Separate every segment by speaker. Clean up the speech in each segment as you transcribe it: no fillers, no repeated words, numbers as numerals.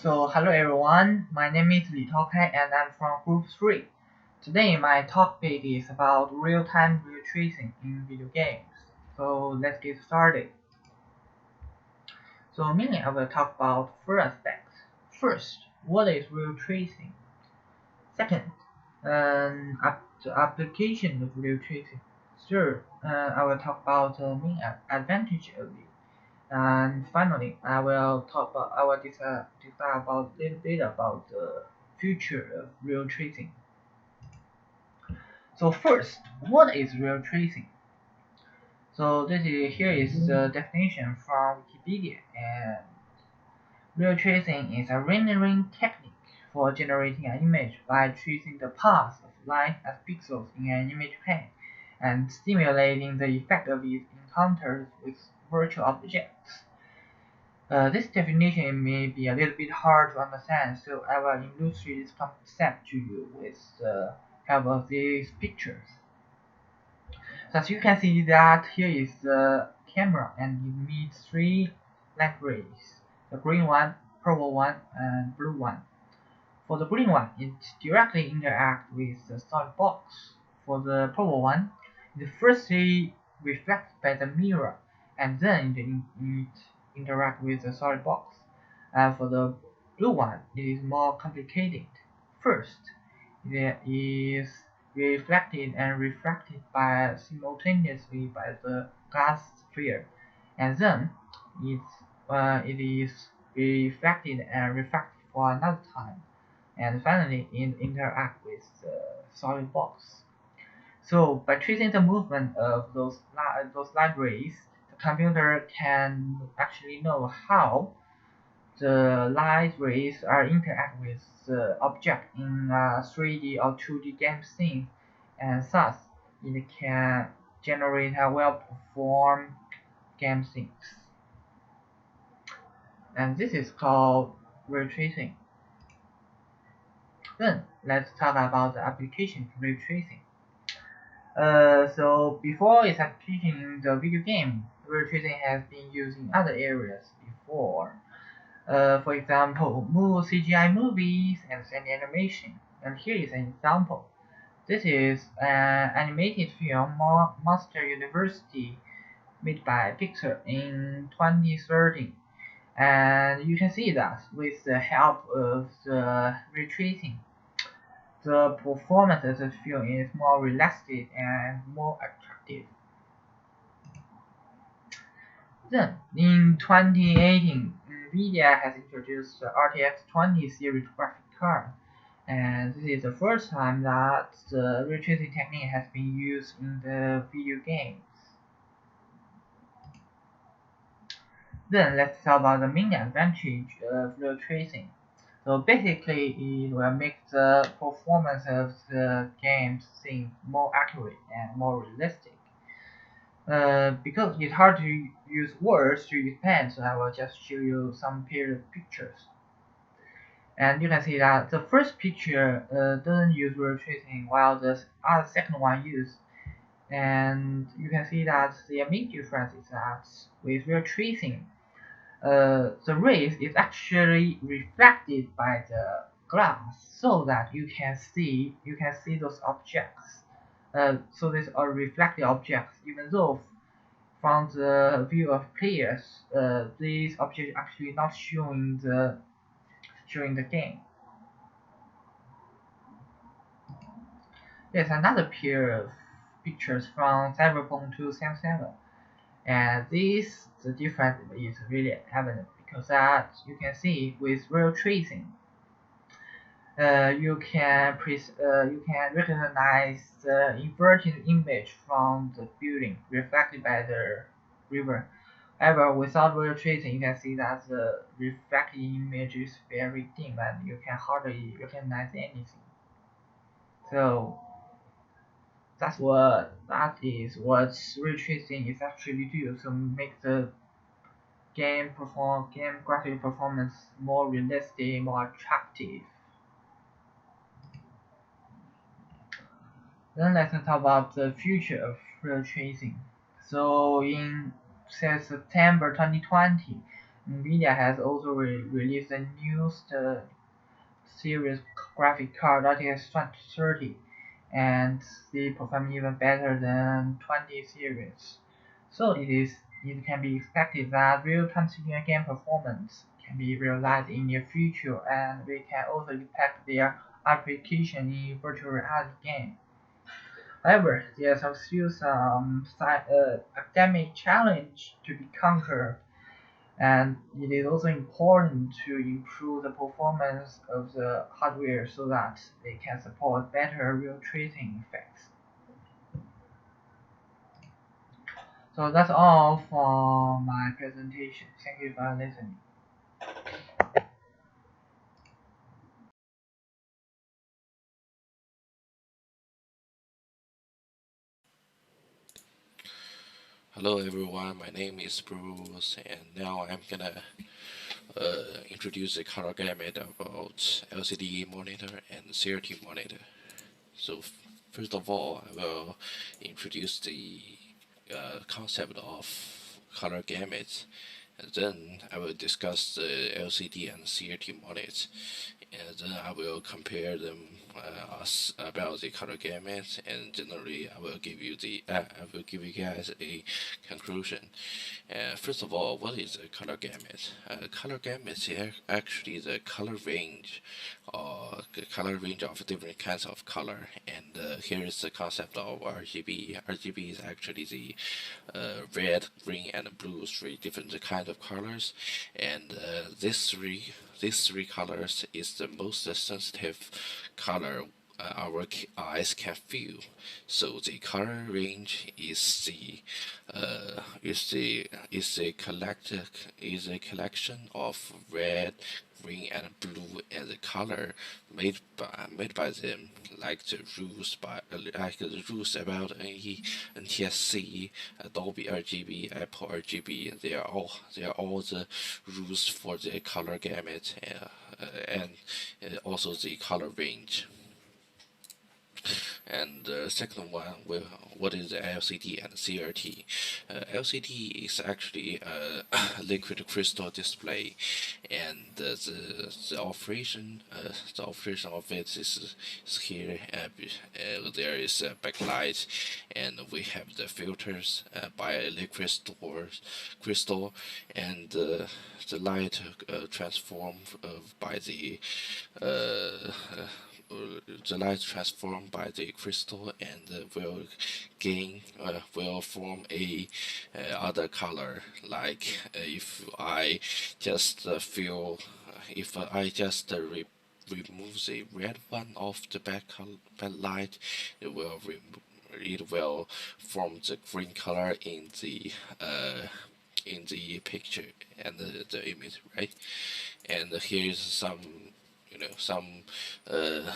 Speaker 1: So hello everyone, my name is Li Taokai and I'm from Group 3. Today my topic is about real-time ray tracing in video games. So let's get started. So mainly I will talk about four aspects. First, what is ray tracing? Second, the application of ray tracing. Third, I will talk about the main advantage of it. And finally, I will discuss about a little bit about the future of ray tracing. So first, what is ray tracing? So here is the definition from Wikipedia, and ray tracing is a rendering technique for generating an image by tracing the path of light as pixels in an image pane and simulating the effect of its encounters with virtual objects. This definition may be a little bit hard to understand, so I will illustrate this concept to you with the help of these pictures. So as you can see that here is the camera and it emits three light rays, the green one, purple one, and blue one. For the green one, it directly interacts with the solid box. For the purple one, it firstly reflects by the mirror and then it interact with the solid box. And for the blue one, it is more complicated. First, it is reflected and refracted simultaneously by the glass sphere, and then it is reflected and refracted for another time, and finally it interacts with the solid box. So by tracing the movement of those light rays, the computer can actually know how the light rays are interact with the object in a 3D or 2D game scene, and thus it can generate a well-performed game scenes. And this is called ray tracing. Then let's talk about the application of ray tracing. So before its application in the video game, ray tracing has been used in other areas before. For example, CGI movies and 3D animation. And here is an example. This is an animated film, Monster University, made by Pixar in 2013. And you can see that with the help of the ray tracing, the performance of the film is more realistic and more attractive. Then, in 2018, NVIDIA has introduced the RTX 20 series graphic card, and this is the first time that the ray tracing technique has been used in the video games. Then let's talk about the main advantage of ray tracing. So basically, it will make the performance of the game seem more accurate and more realistic. Because it's hard to use words to explain, so I will just show you some period pictures. And you can see that the first picture doesn't use ray tracing, while the second one uses. And you can see that the main difference is that with ray tracing, the rays is actually reflected by the glass, so that you can see those objects. So these are reflected objects, even though from the view of players, these objects actually not showing the game. There's another pair of pictures from Cyberpunk 2077, and the difference is really evident because that you can see with ray tracing, you can recognize the inverted image from the building reflected by the river. However, without ray tracing, you can see that the reflected image is very dim and you can hardly recognize anything. So that is what ray tracing is actually do. So make the game graphic performance more realistic, more attractive. Then let's talk about the future of ray tracing. So in September 2020, NVIDIA has also released a new series graphic card that is 2030, and they perform even better than 20 series. So it can be expected that real-time CPU game performance can be realized in the future, and we can also expect their application in virtual reality games. However, there are still some academic challenge to be conquered, and it is also important to improve the performance of the hardware so that they can support better real tracing effects. So that's all for my presentation. Thank you for listening.
Speaker 2: Hello everyone, my name is Bruce, and now I'm gonna introduce the color gamut about LCD monitor and CRT monitor. So first of all, I will introduce the concept of color gamut, and then I will discuss the LCD and CRT monitors, and then I will compare them about the color gamut, and generally I will give you guys a conclusion. First of all, what is a color gamut? Color gamut is actually the color range of different kinds of color. And here is the concept of RGB. RGB is actually the red, green, and blue, three different kinds of colors. And these three colors is the most sensitive color our eyes can feel. So the color range is a collection of red, green, and blue, and the color made by them, like the rules about NTSC, Adobe RGB, Apple RGB. They are all the rules for the color gamut, and also the color range. And the second one, what is the LCD and CRT? LCD is actually a liquid crystal display, and the operation of it is here. There is a backlight, and we have the filters by a liquid crystal, and the light transformed by the light transformed by the crystal, and will form a other color. Like if I just remove the red one off the backlight, it will it will form the green color in the picture and the image, right? And here's some uh,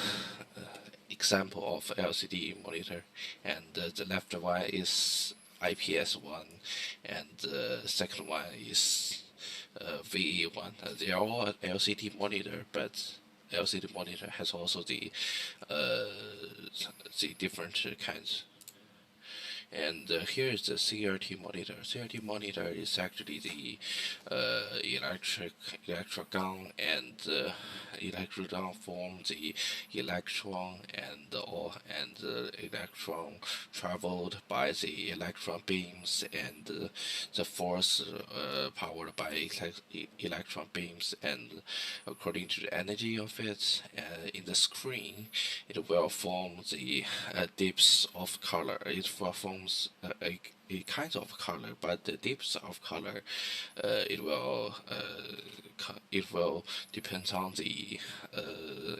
Speaker 2: example of LCD monitor, and the left one is IPS one, and the second one is VE one. They are all LCD monitor, but LCD monitor has also uh, the different kinds. And here is the CRT monitor. CRT monitor is actually the electric gun, and electric gun form the electron, and the electron traveled by the electron beams, and the force powered by electron beams, and according to the energy of it in the screen, it will form the dips of color. It forms a kind of color, but the dips of color, it will depend on the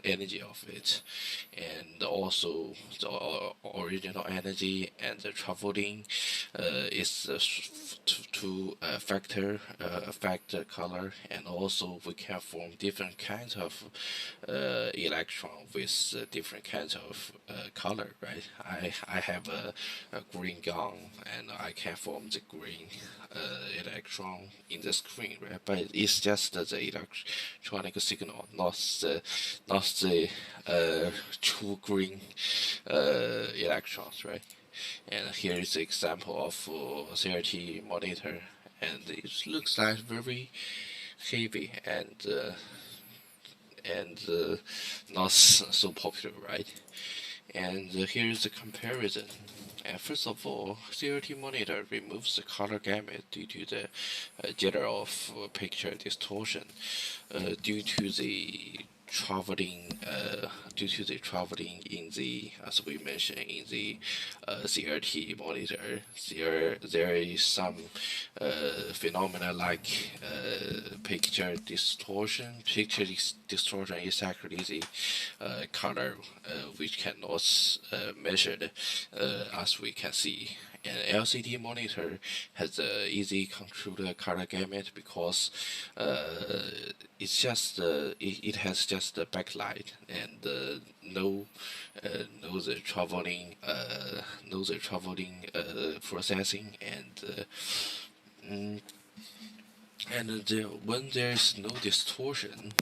Speaker 2: energy of it, and also the original energy and the traveling is factor affect the color, and also we can form different kinds of electron with different kinds of color, right? I have a green gun, and I can form the green electron in the screen, right? But it's just the electronic signal, not the true green electrons, right? And here is the example of CRT monitor, and it looks like very heavy and not so popular, right? And here's the comparison. First of all, CRT monitor removes the color gamut due to the jitter of picture distortion, due to the traveling in the, as we mentioned, in the CRT monitor. There is some phenomena like picture distortion. Distortion is actually the color which cannot measured as we can see. An LCD monitor has a easy control color gamut because it has just a backlight and no the traveling processing when there's no distortion,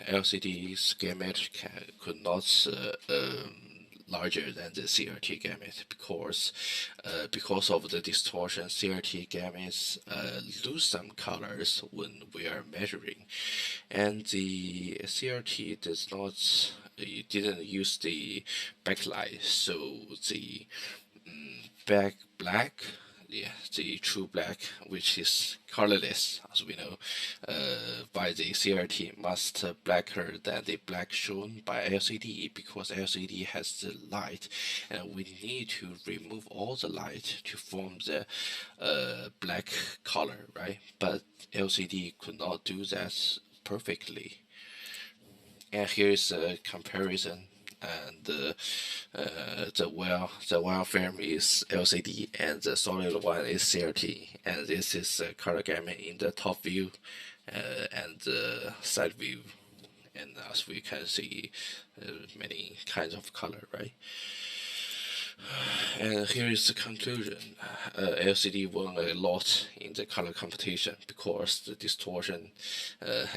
Speaker 2: LCD's gamut could not larger than the CRT gamut because of the distortion. CRT gamuts lose some colors when we are measuring, and the CRT didn't use the backlight, so the black, yeah, the true black, which is colorless, as we know, by the CRT, must blacker than the black shown by LCD, because LCD has the light, and we need to remove all the light to form the black color, right? But LCD could not do that perfectly. And here's a comparison. And the well film is LCD and the solid one is CRT, and this is color gamut in the top view and the side view, and as we can see many kinds of color, right? And here is the conclusion. LCD won a lot in the color competition because the distortion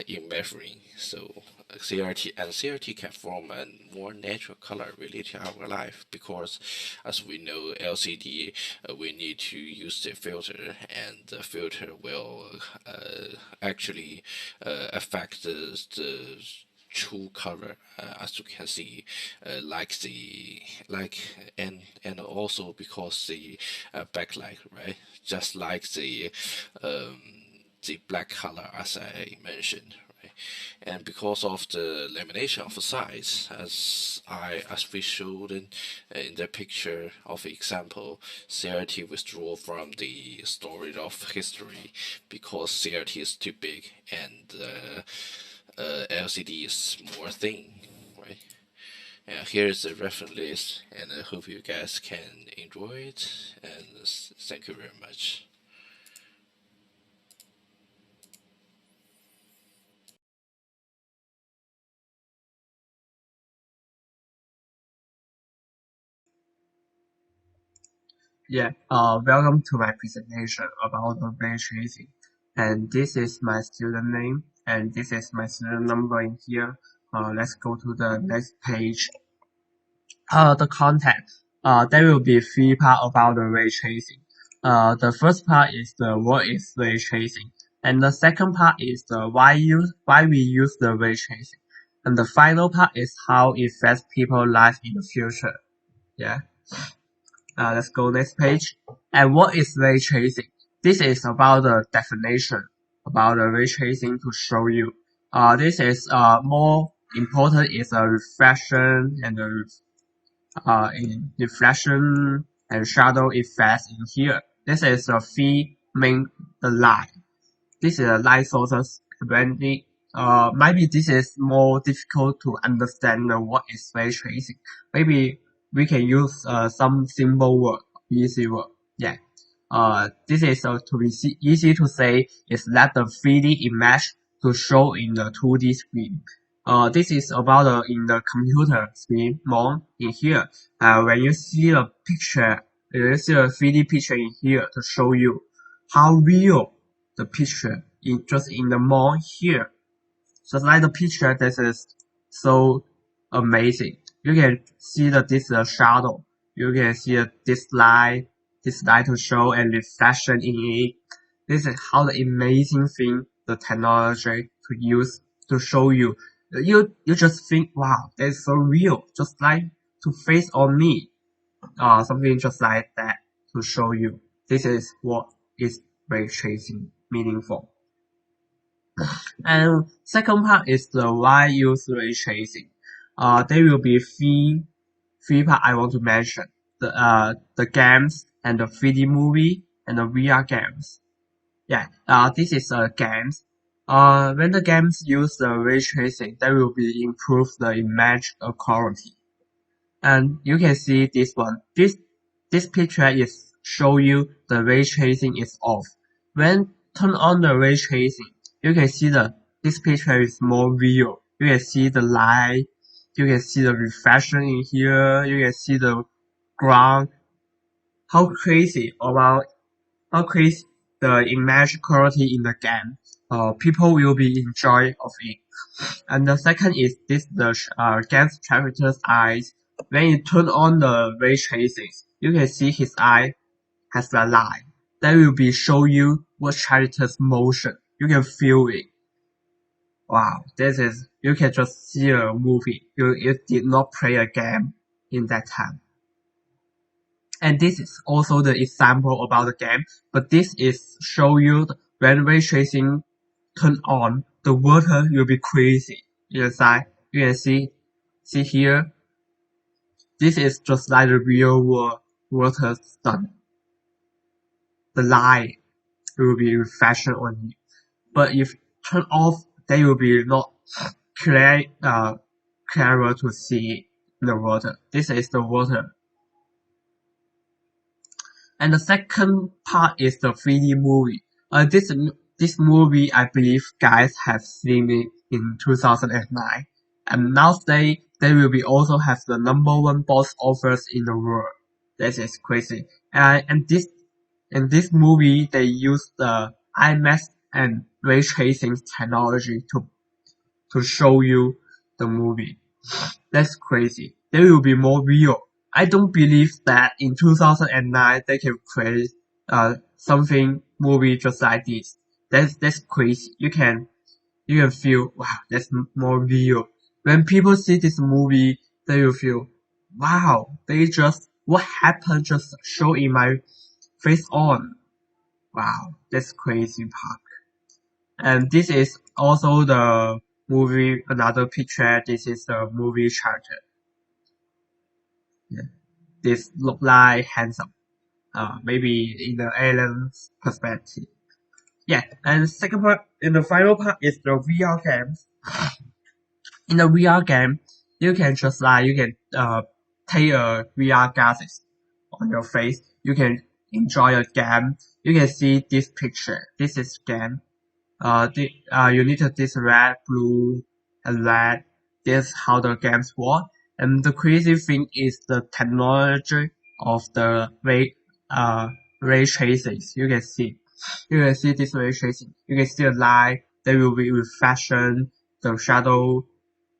Speaker 2: in measuring. So CRT can form a more natural color related to our life, because as we know, LCD we need to use the filter, and the filter will actually affect the true color, as you can see, and also because the backlight, right, just like the black color, as I mentioned, right, and because of the elimination of size, as we showed in the picture of example, CRT withdraw from the storage of history because CRT is too big, and LCD is more thin, right? Here's the reference list, and I hope you guys can enjoy it, and thank you very much.
Speaker 3: Yeah, welcome to my presentation about the ray tracing. And this is my student name, and this is my student number in here. Let's go to the next page. The content. There will be three parts about the ray tracing. The first part is the what is ray tracing, and the second part is the why we use the ray tracing, and the final part is how it affects people's life in the future. Yeah. Let's go next page. And what is ray tracing? This is about the definition about the ray tracing to show you. This is more important is a reflection and in reflection and shadow effects in here. This is the three main light. This is a light sources. Maybe this is more difficult to understand what is ray tracing. Maybe we can use some simple word, easy word. Yeah. This is to be easy to say is that the 3D image to show in the 2D screen. This is about in the computer screen more in here. When you see a picture, you see a 3D picture in here to show you how real the picture is just in the mall here. Just like the picture, this is so amazing. You can see that this is a shadow. You can see this light to show and reflection in it. This is how the amazing thing the technology to use to show you. You just think, wow, that's so real, just like to face on me, something just like that to show you. This is what is ray tracing meaningful. And second part is the why use ray tracing. There will be three part I want to mention. The games and the 3D movie and the VR games. Yeah, this is a games. When the games use the ray tracing, they will be improve the image quality. And you can see this one. This picture is show you the ray tracing is off. When turn on the ray tracing, you can see this picture is more real. You can see the light. You can see the reflection in here. You can see the ground. How crazy the image quality in the game. People will be enjoy of it. And the second is the game's character's eyes. When you turn on the ray tracing, you can see his eye has a line. That will be show you what character's motion. You can feel it. Wow, you can just see a movie. You did not play a game in that time. And this is also the example about the game, but this is show you when ray tracing turn on, the water will be crazy inside. You can see here. This is just like the real world water done. The light will be reflection on it. But if turn off, they will be not clear, clearer to see the water. This is the water. And the second part is the 3D movie. This movie, I believe guys have seen it in 2009. And now they will be also have the #1 box office in the world. That is crazy. And this movie, they use the IMAX and ray tracing technology to show you the movie. That's crazy. They will be more real. I don't believe that in 2009 they can create something movie just like this. That's crazy. You can feel, wow, that's more real. When people see this movie, they will feel, wow, what happened just show in my face on. Wow, that's crazy part. And this is also the movie, another picture. This is the movie charter. Yeah. This look like handsome. Maybe in the alien's perspective. Yeah, and second part, in the final part is the VR games. In the VR game, you can just take a VR glasses on your face. You can enjoy a game. You can see this picture. This is game. You need this red, blue, and red. This is how the games work. And the crazy thing is the technology of the ray tracing. You can see this ray tracing. You can see the light. There will be reflection, the shadow,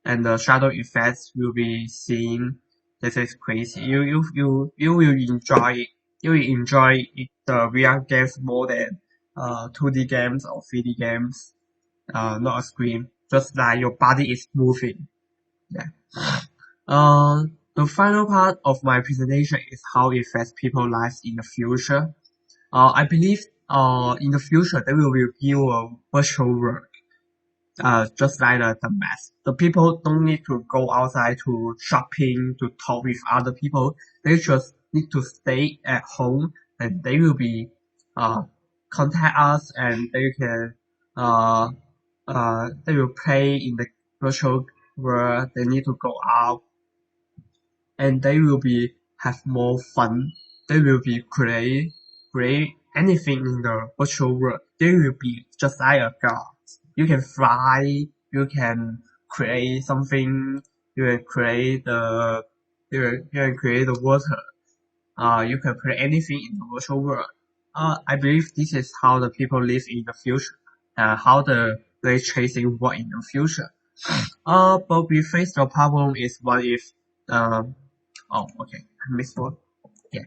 Speaker 3: and the shadow effects will be seen. This is crazy. You will enjoy it. You will enjoy it, the VR games more than 2D games or 3D games. Not a screen. Just like your body is moving. Yeah. The final part of my presentation is how it affects people's lives in the future. I believe in the future there will be a virtual world. Just like the mass. The people don't need to go outside to shopping, to talk with other people. They just need to stay at home, and they will be contact us, and they can they will play in the virtual world. They need to go out, and they will be have more fun. They will be create anything in the virtual world. They will be just like a god. You can fly. You can create something. You can create the water. You can create anything in the virtual world. I believe this is how the people live in the future. How the ray tracing work in the future. But we face the problem is what if oh, okay, I missed one. Yeah.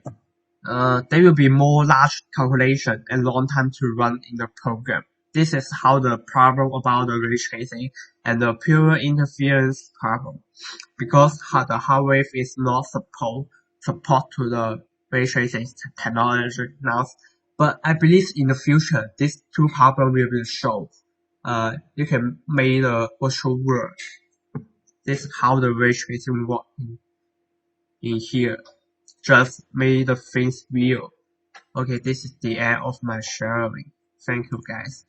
Speaker 3: there will be more large calculation and long time to run in the program. This is how the problem about the ray tracing and the pure interference problem, because the hardware is not support to the ray tracing technology now. But I believe in the future, these two problems will be solved. You can make the virtual world. This is how the ray tracing work in here. Just make the things real. Okay, this is the end of my sharing. Thank you guys.